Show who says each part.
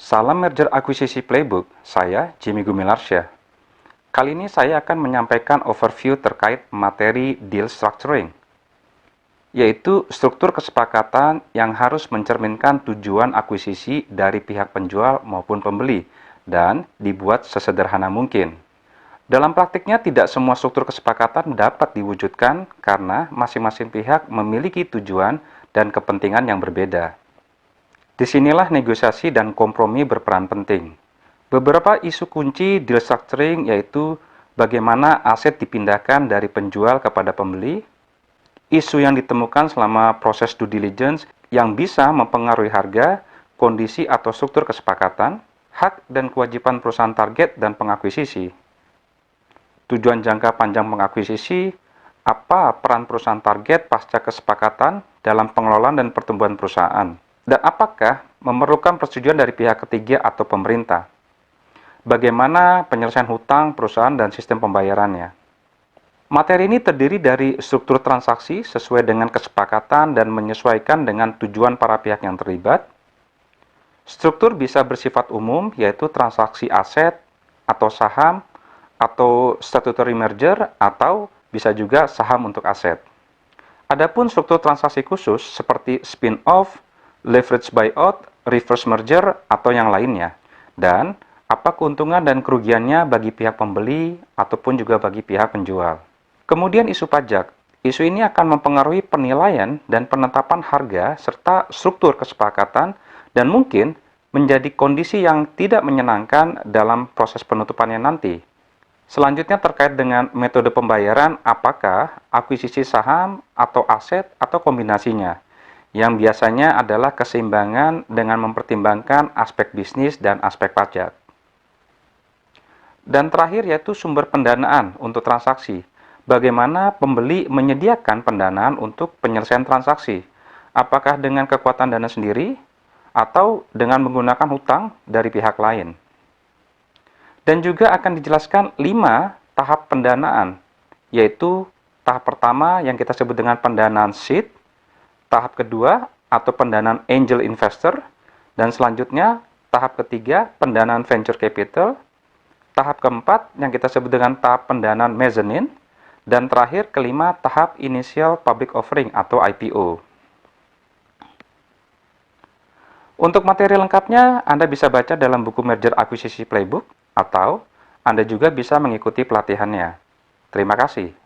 Speaker 1: Salam Merger Akuisisi Playbook, saya Jimmy Gumilarsya. Kali ini saya akan menyampaikan overview terkait materi deal structuring, yaitu struktur kesepakatan yang harus mencerminkan tujuan akuisisi dari pihak penjual maupun pembeli, dan dibuat sesederhana mungkin. Dalam praktiknya, tidak semua struktur kesepakatan dapat diwujudkan karena masing-masing pihak memiliki tujuan dan kepentingan yang berbeda. Disinilah negosiasi dan kompromi berperan penting. Beberapa isu kunci deal structuring yaitu bagaimana aset dipindahkan dari penjual kepada pembeli, isu yang ditemukan selama proses due diligence yang bisa mempengaruhi harga, kondisi atau struktur kesepakatan, hak dan kewajiban perusahaan target dan pengakuisisi, tujuan jangka panjang pengakuisisi, apa peran perusahaan target pasca kesepakatan dalam pengelolaan dan pertumbuhan perusahaan, dan apakah memerlukan persetujuan dari pihak ketiga atau pemerintah. Bagaimana penyelesaian hutang perusahaan dan sistem pembayarannya. Materi ini terdiri dari struktur transaksi sesuai dengan kesepakatan dan menyesuaikan dengan tujuan para pihak yang terlibat. Struktur bisa bersifat umum, yaitu transaksi aset atau saham, atau statutory merger, atau bisa juga saham untuk aset. Adapun struktur transaksi khusus seperti spin-off, leverage buyout, reverse merger, atau yang lainnya. Dan apa keuntungan dan kerugiannya bagi pihak pembeli ataupun juga bagi pihak penjual. Kemudian isu pajak. Isu ini akan mempengaruhi penilaian dan penetapan harga serta struktur kesepakatan dan mungkin menjadi kondisi yang tidak menyenangkan dalam proses penutupannya nanti. Selanjutnya terkait dengan metode pembayaran, apakah akuisisi saham atau aset atau kombinasinya, yang biasanya adalah keseimbangan dengan mempertimbangkan aspek bisnis dan aspek pajak. Dan terakhir yaitu sumber pendanaan untuk transaksi. Bagaimana pembeli menyediakan pendanaan untuk penyelesaian transaksi? Apakah dengan kekuatan dana sendiri atau dengan menggunakan hutang dari pihak lain? Dan juga akan dijelaskan 5 tahap pendanaan, yaitu tahap pertama yang kita sebut dengan pendanaan seed, tahap kedua atau pendanaan angel investor, dan selanjutnya tahap ketiga pendanaan venture capital, tahap keempat yang kita sebut dengan tahap pendanaan mezzanine, dan terakhir kelima tahap initial public offering atau IPO. Untuk materi lengkapnya Anda bisa baca dalam buku Merger Akuisisi Playbook atau Anda juga bisa mengikuti pelatihannya. Terima kasih.